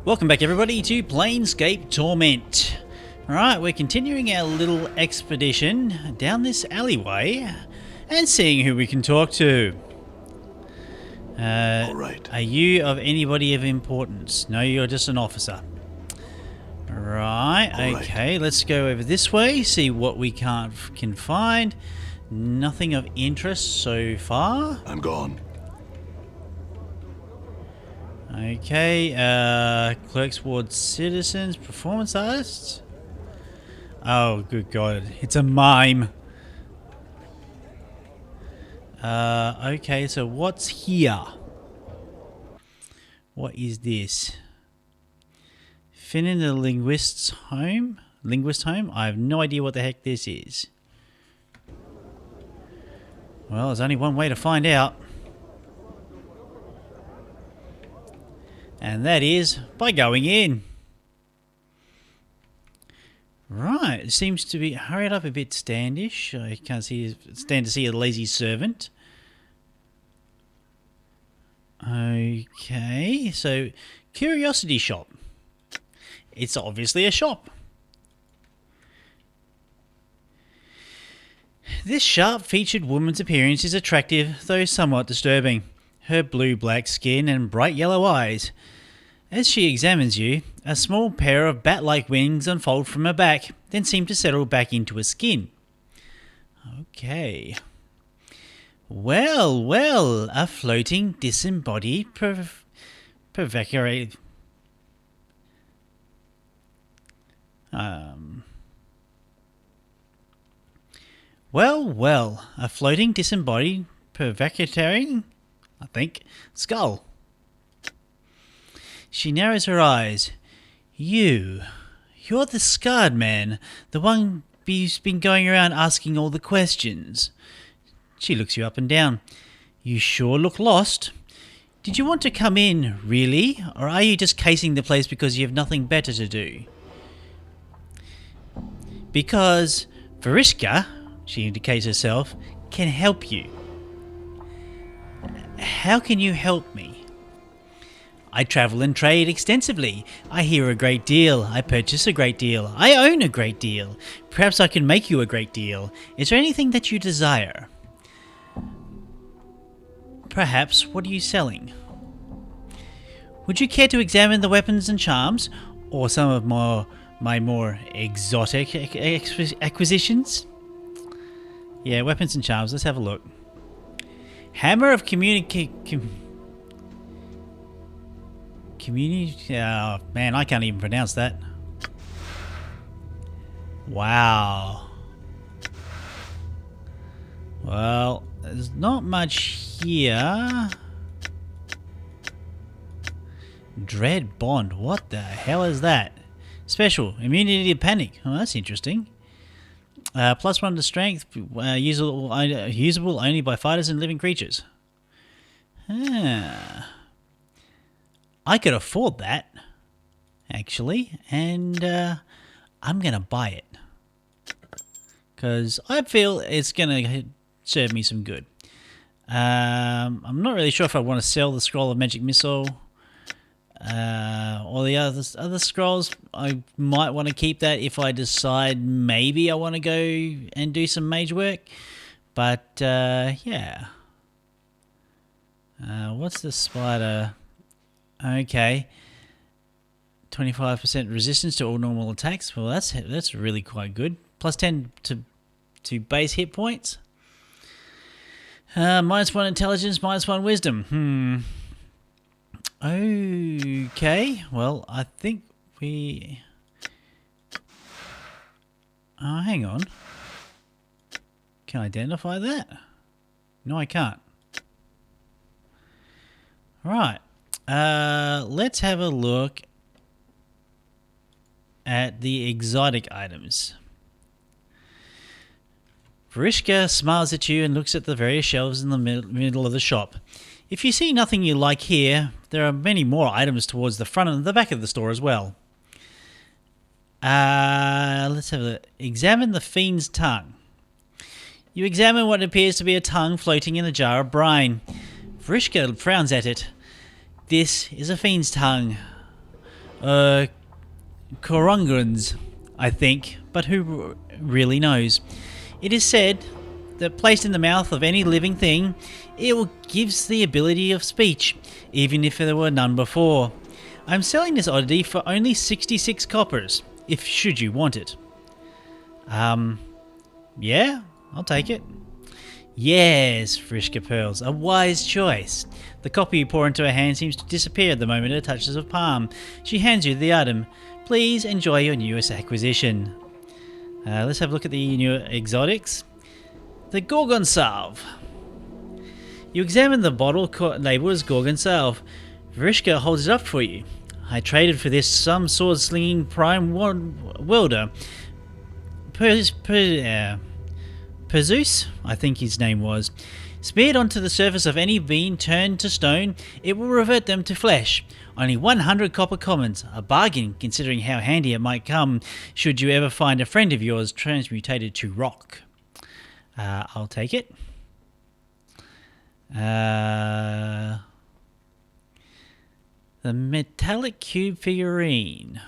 Welcome back everybody to Planescape Torment. Alright, we're continuing our little expedition down this alleyway and seeing who we can talk to. Alright. Are you of anybody of importance? No, you're just an officer. Right, okay, let's go over this way, see what we can find. Nothing of interest so far. I'm gone. Okay, clerks, wards, citizens, performance artists. Oh, good God, it's a mime. Okay, so what's here? What is this? Fin in the linguist's home? Linguist home? I have no idea what the heck this is. Well, there's only one way to find out. And that is by going in. Right, it seems to be hurried up a bit standish. I can't stand to see a lazy servant. Okay, so curiosity shop. It's obviously a shop. This sharp-featured woman's appearance is attractive, though somewhat disturbing. Her blue-black skin and bright yellow eyes. As she examines you, a small pair of bat-like wings unfold from her back, then seem to settle back into her skin. Okay. Well, well, a floating, disembodied, provocative... Well, well, a floating, disembodied, provocatory, I think, skull. She narrows her eyes. You're the scarred man, the one who's been going around asking all the questions. She looks you up and down. You sure look lost. Did you want to come in, really? Or are you just casing the place because you have nothing better to do? Because Varishka, she indicates herself, can help you. How can you help me? I travel and trade extensively. I hear a great deal. I purchase a great deal. I own a great deal. Perhaps I can make you a great deal. Is there anything that you desire? Perhaps. What are you selling? Would you care to examine the weapons and charms, or some of my more exotic acquisitions? Yeah, weapons and charms. Let's have a look. Hammer of community. Oh, man, I can't even pronounce that. Wow. Well, there's not much here. Dread Bond. What the hell is that? Special. Immunity to panic. Oh, that's interesting. +1 to strength. Usable only by fighters and living creatures. I could afford that, actually, and I'm going to buy it. Because I feel it's going to serve me some good. I'm not really sure if I want to sell the Scroll of Magic Missile or the other scrolls. I might want to keep that if I decide maybe I want to go and do some mage work. But, yeah. What's the spider... Okay, 25% resistance to all normal attacks. Well, that's really quite good. +10 to base hit points. -1 intelligence, -1 wisdom. Okay. Well, I think we. Oh, hang on. Can I identify that? No, I can't. Right. Let's have a look at the exotic items. Varishka smiles at you and looks at the various shelves in the middle of the shop. If you see nothing you like here, there are many more items towards the front and the back of the store as well. Let's have a look. Examine the fiend's tongue. You examine what appears to be a tongue floating in a jar of brine. Varishka frowns at it. This is a fiend's tongue. Korungans, I think, but who really knows? It is said that placed in the mouth of any living thing, gives the ability of speech, even if there were none before. I'm selling this oddity for only 66 coppers, if should you want it. Yeah, I'll take it. Yes, Vrishka pearls, a wise choice. The copper you pour into her hand seems to disappear the moment it touches her palm. She hands you the item. Please enjoy your newest acquisition. Let's have a look at the new exotics. The Gorgon Salve. You examine the bottle labeled as Gorgon Salve. Vrishka holds it up for you. I traded for this some sword-slinging prime welder. Perseus, I think his name was. Smeared onto the surface of any being turned to stone, it will revert them to flesh. Only 100 copper commons, a bargain considering how handy it might come should you ever find a friend of yours transmutated to rock. I'll take it. The metallic cube figurine.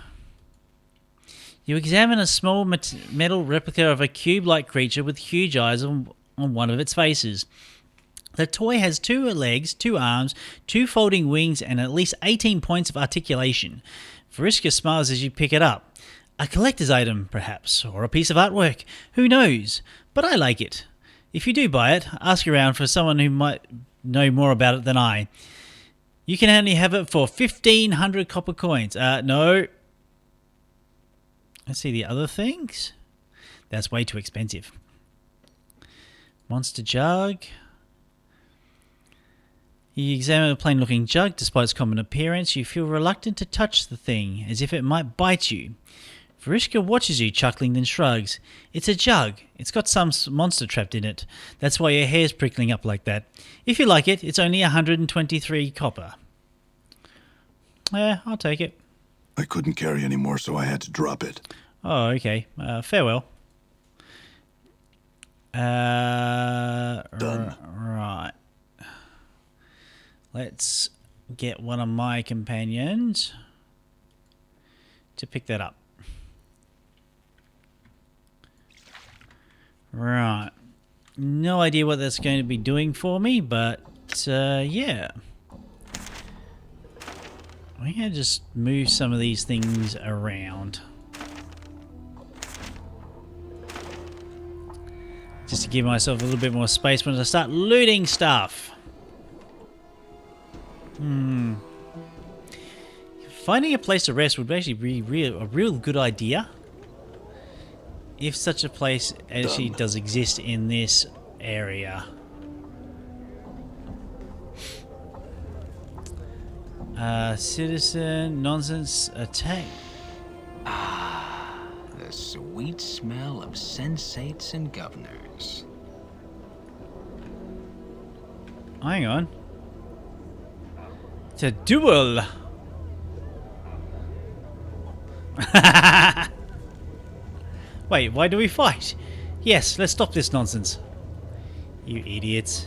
You examine a small metal replica of a cube-like creature with huge eyes on one of its faces. The toy has 2 legs, 2 arms, 2 folding wings, and at least 18 points of articulation. Vrishka smiles as you pick it up. A collector's item, perhaps, or a piece of artwork. Who knows? But I like it. If you do buy it, ask around for someone who might know more about it than I. You can only have it for 1,500 copper coins. No. Let's see the other things. That's way too expensive. Monster jug. You examine a plain-looking jug. Despite its common appearance, you feel reluctant to touch the thing, as if it might bite you. Vrishka watches you, chuckling, then shrugs. It's a jug. It's got some monster trapped in it. That's why your hair's prickling up like that. If you like it, it's only 123 copper. Yeah, I'll take it. I couldn't carry any more, so I had to drop it. Oh, okay. Farewell. Done. Right. Let's get one of my companions to pick that up. Right. No idea what that's going to be doing for me, but yeah. I'm going to just move some of these things around. Just to give myself a little bit more space when I start looting stuff. Finding a place to rest would actually be a real good idea. If such a place actually does exist in this area. Citizen nonsense attack. Ah, the sweet smell of sensates and governors. Hang on. It's a duel. Wait, why do we fight? Yes, let's stop this nonsense. You idiots.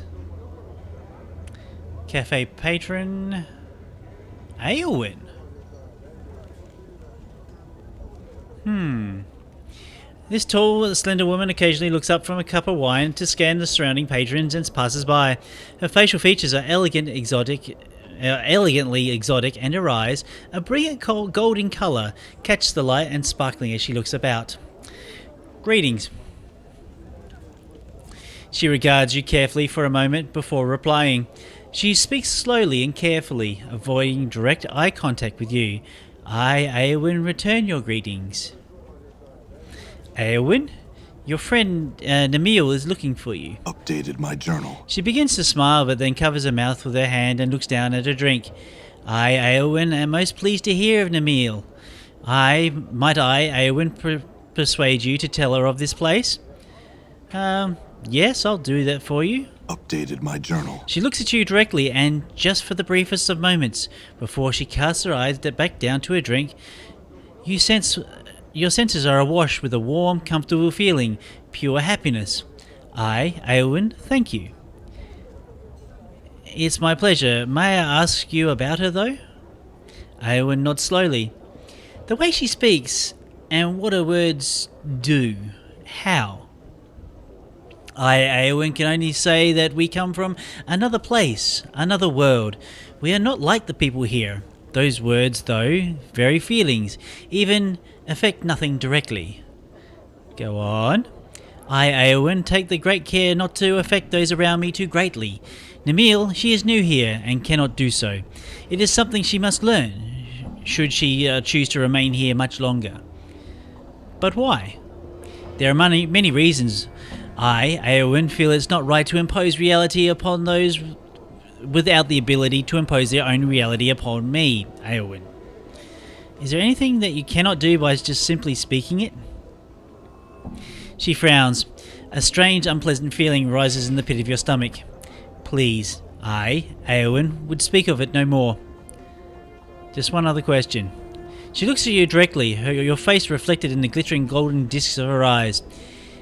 Cafe patron. Aylwin. This tall, slender woman occasionally looks up from a cup of wine to scan the surrounding patrons and passers-by. Her facial features are elegantly exotic, and her eyes, a brilliant golden colour, catch the light and sparkling as she looks about. Greetings. She regards you carefully for a moment before replying. She speaks slowly and carefully, avoiding direct eye contact with you. I, Aylwin, return your greetings. Aylwin, your friend Namil is looking for you. Updated my journal. She begins to smile, but then covers her mouth with her hand and looks down at her drink. I, Aylwin, am most pleased to hear of Namil. Might I, Aylwin, persuade you to tell her of this place? Yes, I'll do that for you. Updated my journal. She looks at you directly, and just for the briefest of moments, before she casts her eyes back down to her drink, you sense your senses are awash with a warm, comfortable feeling, pure happiness. I, Aylwin, thank you. It's my pleasure. May I ask you about her, though? Aylwin nods slowly. The way she speaks and what her words do. How? I, Eowyn, can only say that we come from another place, another world. We are not like the people here. Those words, though, very feelings, even affect nothing directly. Go on. I, Eowyn, take the great care not to affect those around me too greatly. Namil, she is new here and cannot do so. It is something she must learn, should she choose to remain here much longer. But why? There are many reasons. I, Eowyn, feel it's not right to impose reality upon those without the ability to impose their own reality upon me, Eowyn. Is there anything that you cannot do by just simply speaking it? She frowns. A strange, unpleasant feeling rises in the pit of your stomach. Please, I, Eowyn, would speak of it no more. Just one other question. She looks at you directly, your face reflected in the glittering golden discs of her eyes.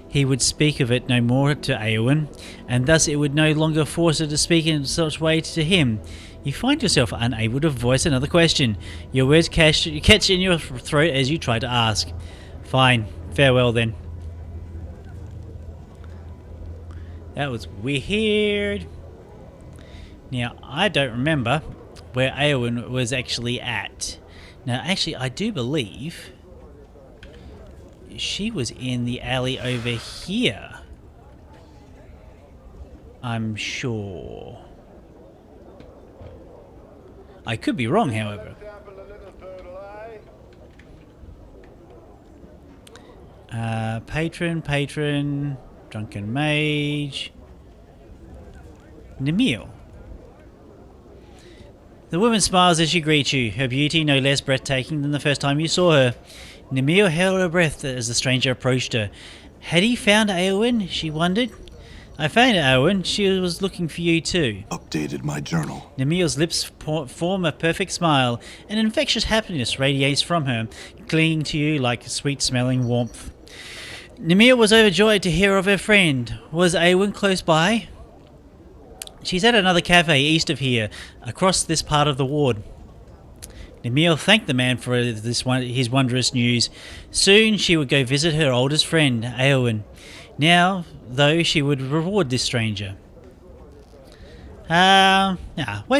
He would speak of it no more to Eowyn, and thus it would no longer force her to speak in such way to him. You find yourself unable to voice another question. Your words catch in your throat as you try to ask. Fine. Farewell then. That was weird. Now, I don't remember where Eowyn was actually at. Now, actually, I do believe she was in the alley over here. I'm sure. I could be wrong, however. Patron, drunken mage, Namil. The woman smiles as she greets you, her beauty no less breathtaking than the first time you saw her. Namil held her breath as the stranger approached her. Had he found Eowyn? She wondered. I found Eowyn. She was looking for you too. Updated my journal. Namil's lips form a perfect smile. An infectious happiness radiates from her, clinging to you like sweet-smelling warmth. Namil was overjoyed to hear of her friend. Was Eowyn close by? She's at another cafe east of here, across this part of the ward. Namil thanked the man for his wondrous news. Soon she would go visit her oldest friend, Eowyn. Now, though, she would reward this stranger. Wait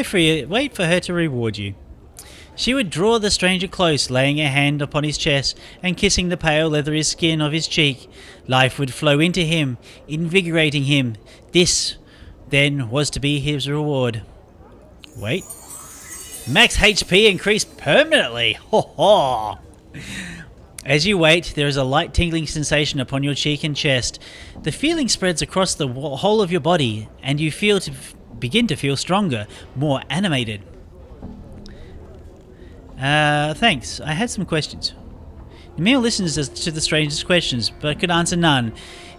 for her to reward you. She would draw the stranger close, laying her hand upon his chest and kissing the pale leathery skin of his cheek. Life would flow into him, invigorating him. This, then, was to be his reward. Wait. Max HP increased permanently! Ho ho! As you wait, there is a light tingling sensation upon your cheek and chest. The feeling spreads across the whole of your body, and you begin to feel stronger, more animated. Thanks. I had some questions. Namil listens to the stranger's questions, but could answer none.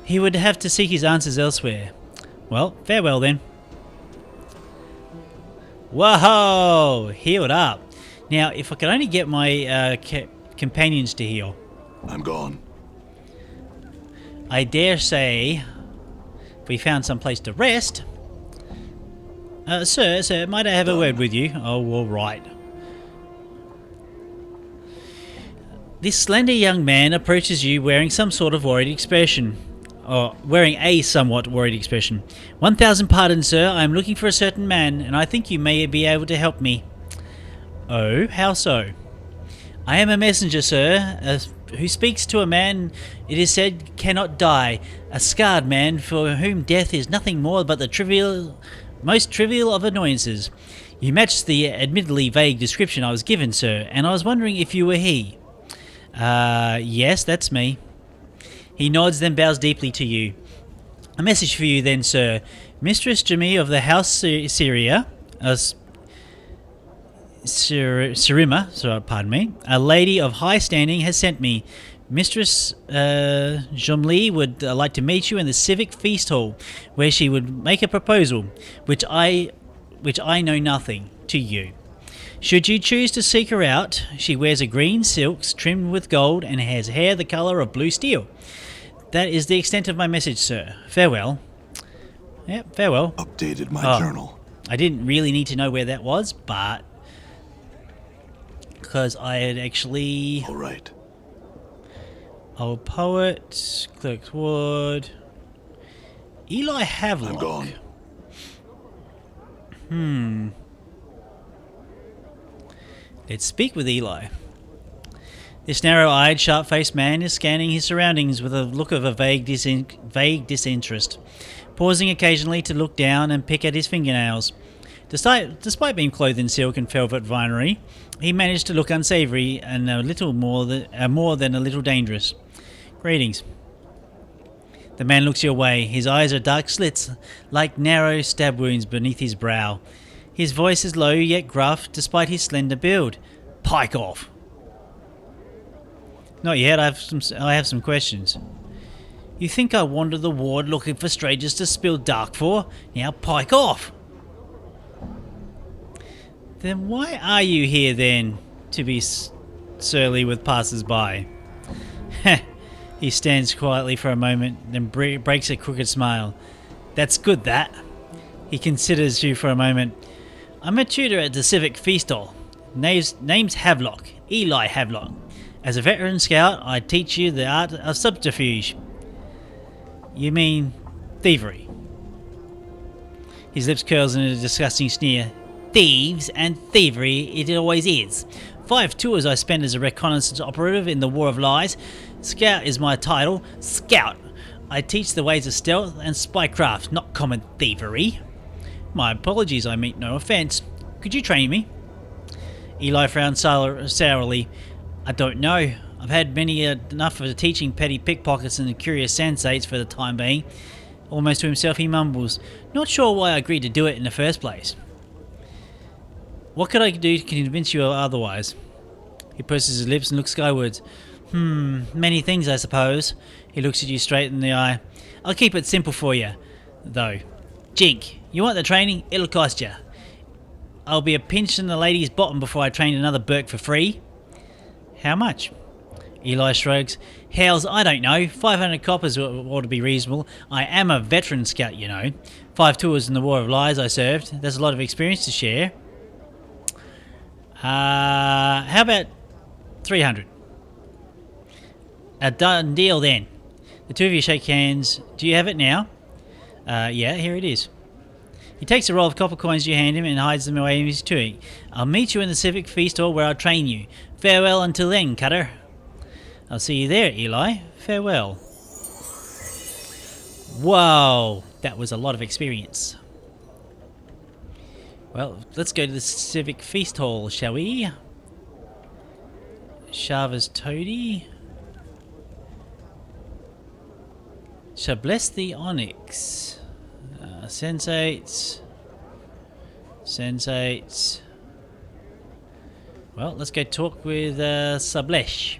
He would have to seek his answers elsewhere. Well, farewell then. Whoa! Healed up. Now, if I could only get my companions to heal. I'm gone. I dare say we found some place to rest. Sir, might I have a word with you? Oh, all right. This slender young man approaches you wearing some sort of worried expression. Or wearing a somewhat worried expression. 1,000 pardons, sir. I am looking for a certain man, and I think you may be able to help me. Oh, how so? I am a messenger, sir, who speaks to a man it is said cannot die, a scarred man for whom death is nothing more but the most trivial of annoyances. You match the admittedly vague description I was given, sir, and I was wondering if you were he. Yes, that's me. He nods, then bows deeply to you. A message for you then, sir. Mistress Jami of the House Syria, Sirima, pardon me, a lady of high standing has sent me. Mistress Jomli would like to meet you in the Civic Feast Hall, where she would make a proposal, which I know nothing, to you. Should you choose to seek her out, she wears a green silks trimmed with gold and has hair the colour of blue steel. That is the extent of my message, sir. Farewell. Yep, farewell. Updated my journal. I didn't really need to know where that was, but because I had actually... All right. Old Poet, Clerk's Ward... Eli Havelock. I'm gone. Let's speak with Eli. This narrow-eyed, sharp-faced man is scanning his surroundings with a look of a vague disinterest, pausing occasionally to look down and pick at his fingernails. Despite being clothed in silk and velvet finery, he managed to look unsavoury and a little more than a little dangerous. Greetings. The man looks your way. His eyes are dark slits, like narrow stab wounds beneath his brow. His voice is low yet gruff, despite his slender build. Pike off. Not yet. I have some questions. You think I wander the ward looking for strangers to spill dark for? Now pike off. Then why are you here then, to be surly with passers-by? He stands quietly for a moment, then breaks a crooked smile. That's good, that. He considers you for a moment. I'm a tutor at the Civic Feast Hall. Name's Havelock, Eli Havelock. As a veteran scout, I teach you the art of subterfuge. You mean thievery? His lips curls in a disgusting sneer. Thieves and thievery it always is. 5 tours I spent as a reconnaissance operative in the War of Lies. Scout is my title. Scout. I teach the ways of stealth and spycraft, not common thievery. My apologies, I mean no offence. Could you train me? Eli frowned sourly. I don't know. I've had enough of teaching petty pickpockets and curious sensates for the time being. Almost to himself he mumbles. Not sure why I agreed to do it in the first place. What could I do to convince you otherwise? He purses his lips and looks skywards. Many things, I suppose. He looks at you straight in the eye. I'll keep it simple for you, though. Jink, you want the training? It'll cost you. I'll be a pinch in the lady's bottom before I train another Burke for free. How much? Eli shrugs. Hells, I don't know. 500 coppers ought to be reasonable. I am a veteran scout, you know. 5 tours in the War of Lies I served. There's a lot of experience to share. How about 300? A done deal then. The two of you shake hands. Do you have it now? Yeah, here it is. He takes a roll of copper coins you hand him and hides them away in his tunic. I'll meet you in the Civic Feast Hall where I'll train you. Farewell until then, Cutter. I'll see you there, Eli. Farewell. Whoa, that was a lot of experience. Well, let's go to the Civic Feast Hall, shall we? Shava's Toady. Shall bless the Onyx. Sensates. Well, let's go talk with Sablesh.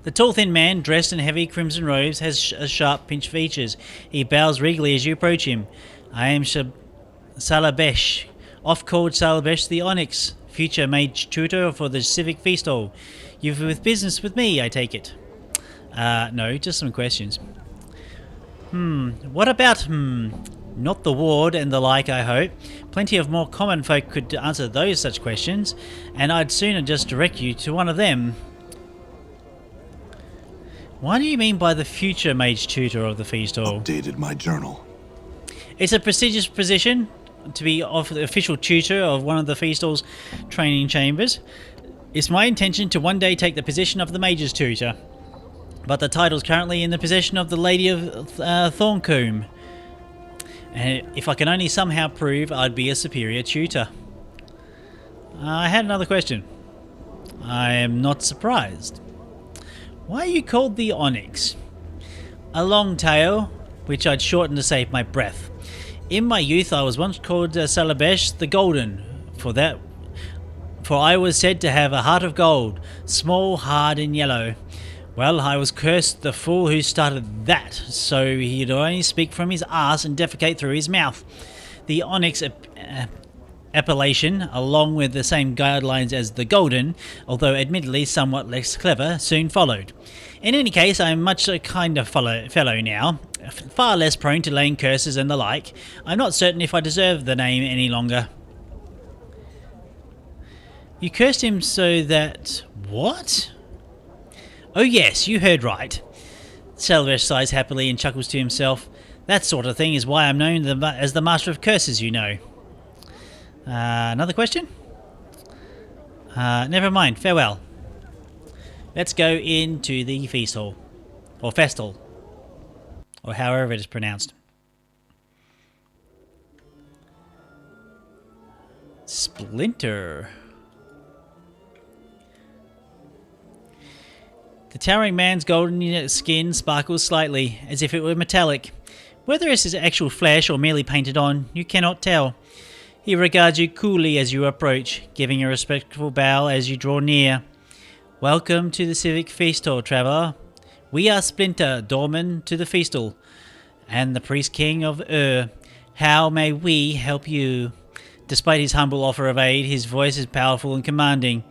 The tall, thin man, dressed in heavy crimson robes, has sharp, pinched features. He bows regally as you approach him. I am Salabesh, oft-called Salabesh the Onyx, future mage tutor for the Civic Feast Hall. You've with business with me, I take it. No, just some questions. What about, not the ward and the like, I hope. Plenty of more common folk could answer those such questions, and I'd sooner just direct you to one of them. What do you mean by the future mage tutor of the Feast Hall? Updated my journal. It's a prestigious position to be the official tutor of one of the Feast Hall's training chambers. It's my intention to one day take the position of the mage's tutor, but the title's currently in the possession of the Lady of Thorncombe. And if I can only somehow prove I'd be a superior tutor. I had another question. I am not surprised. Why are you called the Onyx? A long tale, which I'd shorten to save my breath. In my youth I was once called Salabesh the Golden, for I was said to have a heart of gold, small, hard and yellow. Well, I was cursed the fool who started that, so he'd only speak from his arse and defecate through his mouth. The Onyx appellation, along with the same guidelines as the Golden, although admittedly somewhat less clever, soon followed. In any case, I am much a kinder fellow now, far less prone to laying curses and the like. I'm not certain if I deserve the name any longer. You cursed him so that... What? Oh yes, you heard right. Salvesh sighs happily and chuckles to himself. That sort of thing is why I'm known as the Master of Curses, you know. Another question? Never mind, farewell. Let's go into the feast hall. Or festal. Or however it is pronounced. Splinter. The towering man's golden skin sparkles slightly, as if it were metallic. Whether this is actual flesh or merely painted on, you cannot tell. He regards you coolly as you approach, giving a respectful bow as you draw near. Welcome to the Civic Feast Hall, traveller. We are Splinter, doorman to the feast hall, and the priest king of How may we help you? Despite his humble offer of aid, his voice is powerful and commanding,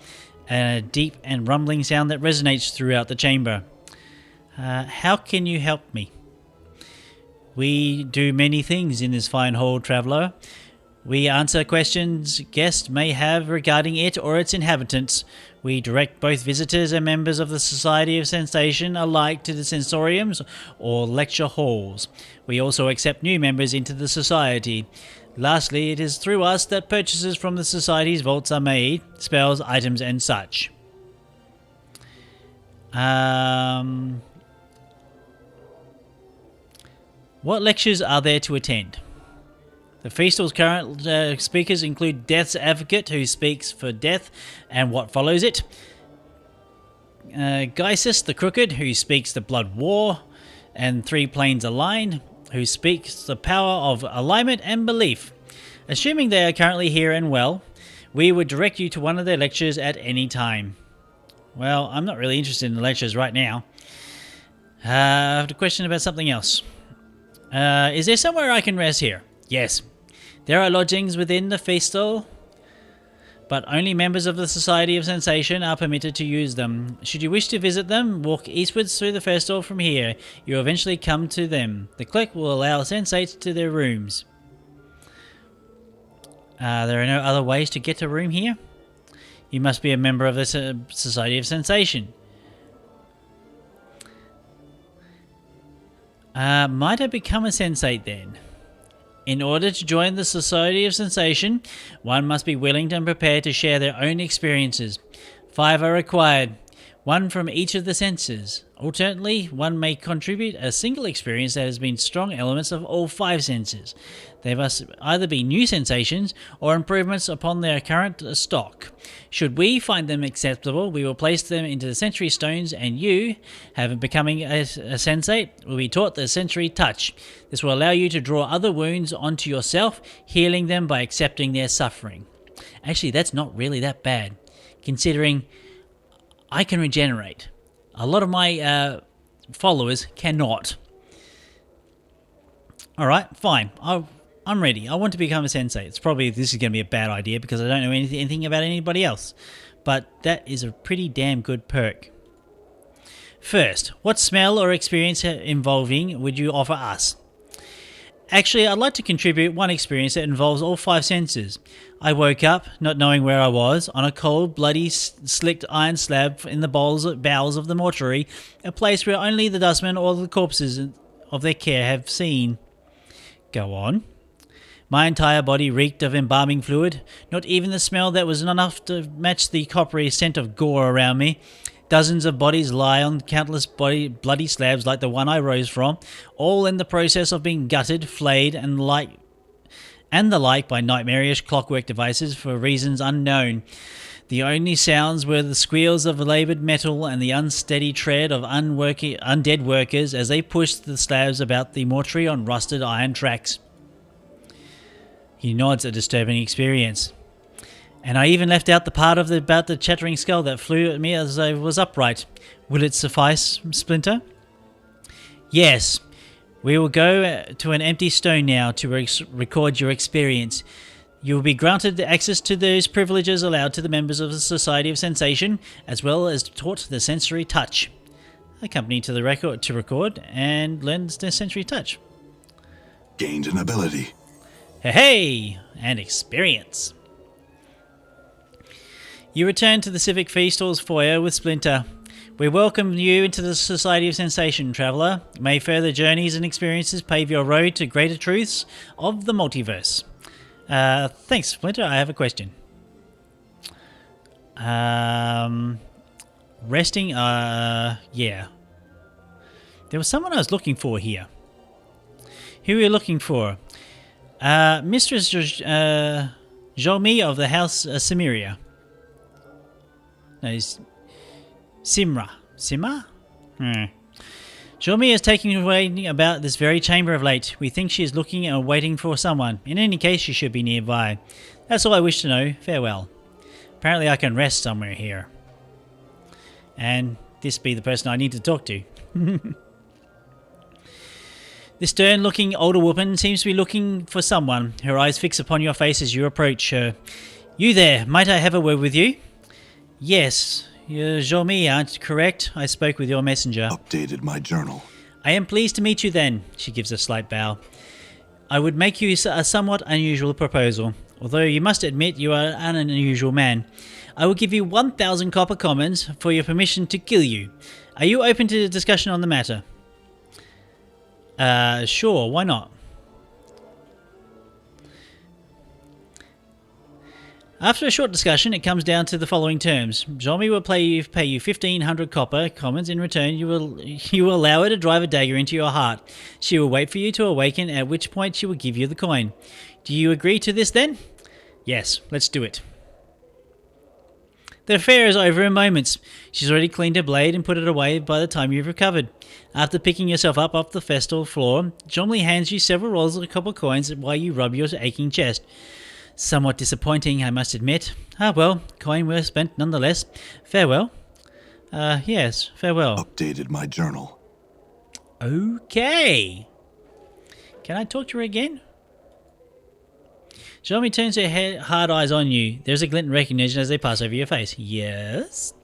and a deep and rumbling sound that resonates throughout the chamber. How can you help me? We do many things in this fine hall, traveller. We answer questions guests may have regarding it or its inhabitants. We direct both visitors and members of the Society of Sensation alike to the sensoriums or lecture halls. We also accept new members into the Society. Lastly, it is through us that purchases from the Society's vaults are made, spells, items, and such. What lectures are there to attend? The feast hall's current speakers include Death's Advocate, who speaks for death and what follows it. Gysis the Crooked, who speaks the Blood War and Three Planes Aligned, who speaks the power of alignment and belief. Assuming they are currently here and well, we would direct you to one of their lectures at any time. Well, I'm not really interested in the lectures right now. I have a question about something else. Is there somewhere I can rest here? Yes. There are lodgings within the feast hall, but only members of the Society of Sensation are permitted to use them. Should you wish to visit them, walk eastwards through the feast hall from here. You will eventually come to them. The click will allow sensates to their rooms. There are no other ways to get a room here? You must be a member of the Society of Sensation. Might I become a sensate then? In order to join the Society of Sensation, one must be willing and prepared to share their own experiences. 5 are required, 1 from each of the senses. Alternately, one may contribute a single experience that has been strong elements of all 5 senses. They must either be new sensations or improvements upon their current stock. Should we find them acceptable, we will place them into the Sensory Stones, and you, having becoming a sensate, will be taught the Sensory Touch. This will allow you to draw other wounds onto yourself, healing them by accepting their suffering. Actually, that's not really that bad, considering I can regenerate. A lot of my followers cannot. Alright, fine. I'm ready. I want to become a sensei. This is going to be a bad idea because I don't know anything about anybody else. But that is a pretty damn good perk. First, what smell or experience involving would you offer us? Actually, I'd like to contribute one experience that involves all 5 senses. I woke up, not knowing where I was, on a cold, bloody, slicked iron slab in the bowels of the mortuary, a place where only the dustmen or the corpses of their care have seen. Go on. My entire body reeked of embalming fluid, not even the smell that was enough to match the coppery scent of gore around me. Dozens of bodies lie on countless bloody slabs like the one I rose from, all in the process of being gutted, flayed, and the like by nightmarish clockwork devices for reasons unknown. The only sounds were the squeals of laboured metal and the unsteady tread of undead workers as they pushed the slabs about the mortuary on rusted iron tracks. He nods, a disturbing experience. And I even left out the part about the chattering skull that flew at me as I was upright. Will it suffice, Splinter? Yes. We will go to an empty stone now to record your experience. You will be granted access to those privileges allowed to the members of the Society of Sensation, as well as taught the Sensory Touch. Accompany to the record and learn the Sensory Touch. Gained an ability. Hey! And experience. You return to the Civic Feast Hall's foyer with Splinter. We welcome you into the Society of Sensation, Traveller. May further journeys and experiences pave your road to greater truths of the multiverse. Thanks, Splinter. I have a question. Resting? Yeah. There was someone I was looking for here. Who are you looking for? Mistress Jolmi of the House Cimmeria. No, it's Simra. Simra? Jolmi is taking away about this very chamber of late. We think she is looking and waiting for someone. In any case, she should be nearby. That's all I wish to know. Farewell. Apparently I can rest somewhere here. And this be the person I need to talk to. This stern-looking older woman seems to be looking for someone. Her eyes fix upon your face as you approach her. You there, might I have a word with you? Yes, you're Jolmi, aren't you correct? I spoke with your messenger. Updated my journal. I am pleased to meet you then, she gives a slight bow. I would make you a somewhat unusual proposal. Although you must admit you are an unusual man. I will give you 1,000 copper commons for your permission to kill you. Are you open to discussion on the matter? Sure, why not? After a short discussion, it comes down to the following terms. Jolmi will pay you 1,500 copper commons. In return, you will allow her to drive a dagger into your heart. She will wait for you to awaken, at which point she will give you the coin. Do you agree to this then? Yes, let's do it. The affair is over in moments. She's already cleaned her blade and put it away by the time you've recovered. After picking yourself up off the festival floor, Jolmi hands you several rolls of copper coins while you rub your aching chest. Somewhat disappointing, I must admit. Ah well, coin well spent nonetheless. Farewell. Yes, farewell. Updated my journal. Okay. Can I talk to her again? Jolmi turns her hard eyes on you. There's a glint in recognition as they pass over your face. Yes?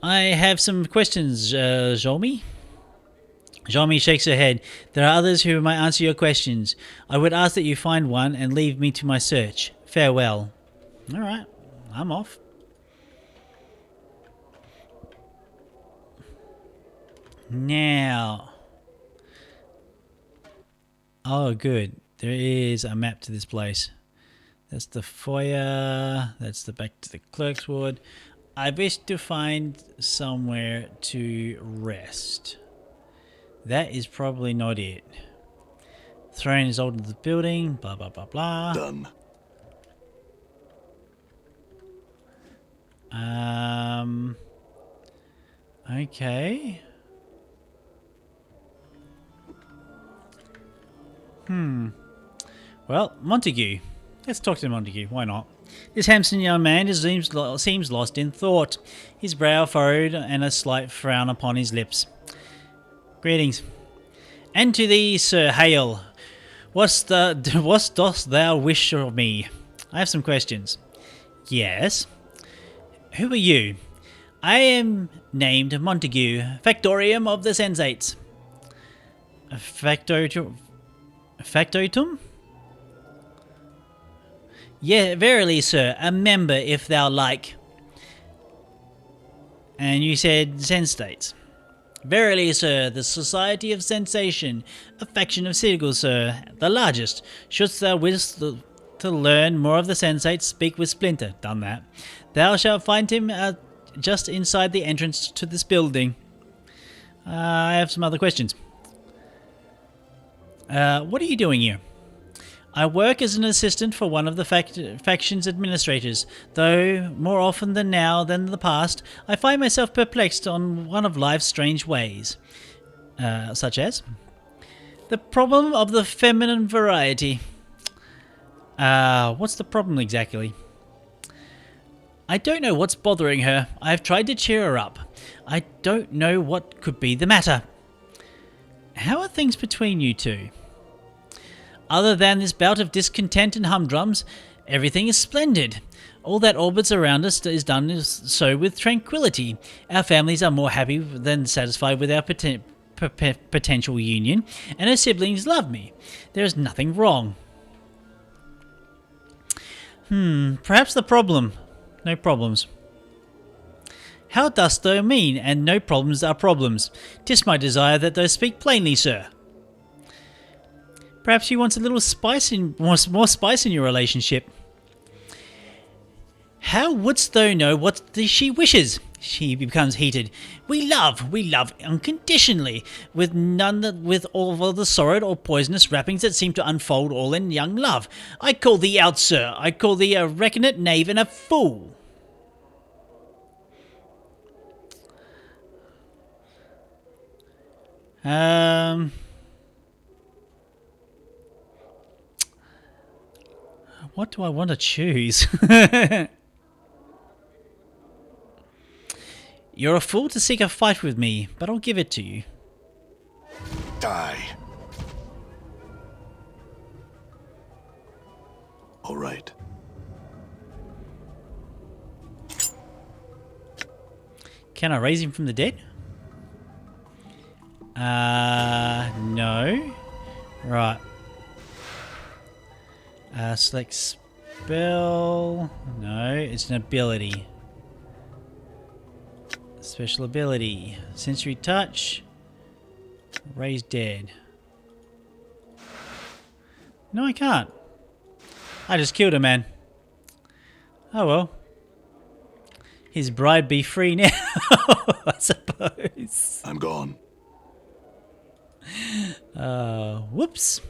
I have some questions, Jolmi. Jolmi shakes her head. There are others who might answer your questions. I would ask that you find one and leave me to my search. Farewell. Alright, I'm off. Now. Oh, good. There is a map to this place. That's the foyer. That's the back to the clerk's ward. I wish to find somewhere to rest. That is probably not it. Throne is old in the building. Blah, blah, blah, blah. Done. Okay. Well, Montague. Let's talk to Montague. Why not? This handsome young man seems lost in thought, his brow furrowed and a slight frown upon his lips. Greetings. And to thee, Sir Hale. What dost thou wish of me? I have some questions. Yes. Who are you? I am named Montague, Factorium of the Sensates. Factotum? Yeah, verily, sir, a member, if thou like. And you said Sensates. Verily, sir, the Society of Sensation, a faction of Sigil, sir, the largest. Shouldst thou wish to learn more of the Sensates, speak with Splinter. Done that. Thou shalt find him just inside the entrance to this building. I have some other questions. What are you doing here? I work as an assistant for one of the faction's administrators, though more often than now than the past, I find myself perplexed on one of life's strange ways. Such as? The problem of the feminine variety. What's the problem exactly? I don't know what's bothering her. I've tried to cheer her up. I don't know what could be the matter. How are things between you two? Other than this bout of discontent and humdrums, everything is splendid. All that orbits around us is done so with tranquility. Our families are more happy than satisfied with our potential union, and her siblings love me. There is nothing wrong. Perhaps the problem No problems. How dost thou mean, and no problems are problems? 'Tis my desire that thou speak plainly, sir. Perhaps you want a little spice in more spice in your relationship. How wouldst thou know what she wishes? She becomes heated. We love unconditionally, with all of the sorrowed or poisonous wrappings that seem to unfold all in young love. I call thee out, sir. I call thee a reckonate knave and a fool. What do I want to choose? You're a fool to seek a fight with me, but I'll give it to you. Die. All right. Can I raise him from the dead? No. Right. Select spell. No, it's an ability. Special ability. Sensory touch. Raise dead. No, I can't. I just killed a man. Oh well. His bride be free now, I suppose. I'm gone. Whoops.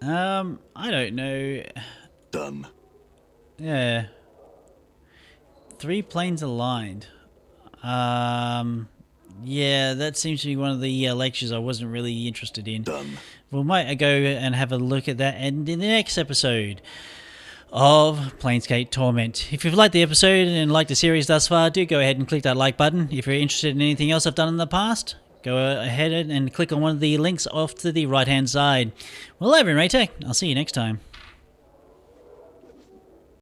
I don't know. Done. Yeah. 3 planes aligned. Yeah, that seems to be one of the lectures I wasn't really interested in. Done. We might go and have a look at that and in the next episode of Planescape Torment. If you've liked the episode and liked the series thus far, do go ahead and click that like button. If you're interested in anything else I've done in the past, go ahead and click on one of the links off to the right hand side. Well, I've been Raetac. I'll see you next time.